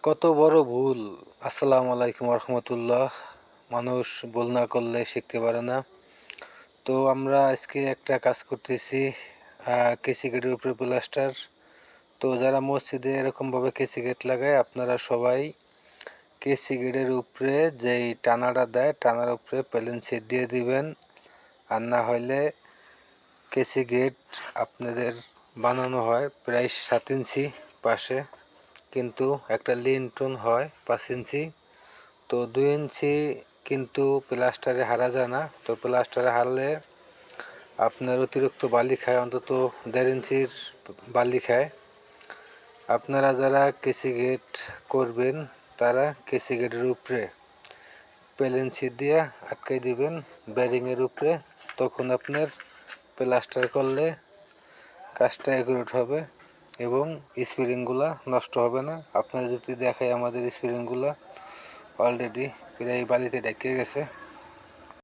কত বড় ভুল! আসসালামু আলাইকুম রহমতুল্লাহ। মানুষ ভুল না করলে শিখতে পারে না। তো আমরা আজকে একটা কাজ করতেছি, কেসি গেটের উপরে প্লাস্টার। তো যারা মসজিদে এরকমভাবে কেসি গেট লাগায়, আপনারা সবাই কেসি গেটের উপরে যেই টানাটা দেয়, টানার উপরে প্লেন শিট দিয়ে দিবেন। আর না হলে কেসি গেট আপনাদের বানানো হয় প্রায় 7 ইঞ্চি পাশে, কিন্তু একটা লিন্টন হয় 5 ইঞ্চি। তো 2 ইঞ্চি কিন্তু প্লাস্টারে হারা যায় না। তো প্লাস্টারে হারলে আপনার অতিরিক্ত বালি খায়, অন্তত 1.5 ইঞ্চির বালি খায়। আপনারা যারা কেসি গেট করবেন তারা কেসি গেটের উপরে প্লেন শিট দিয়ে আটকাই দিবেন ব্যারিংয়ের উপরে। তখন আপনার প্লাস্টার করলে কাজটা অ্যাকুরেট হবে এবং স্প্রিংগুলো নষ্ট হবে না। আপনারা যদি দেখায়, আমাদের স্প্রিংগুলো অলরেডি প্রায় বালিতে ঢেকে গেছে।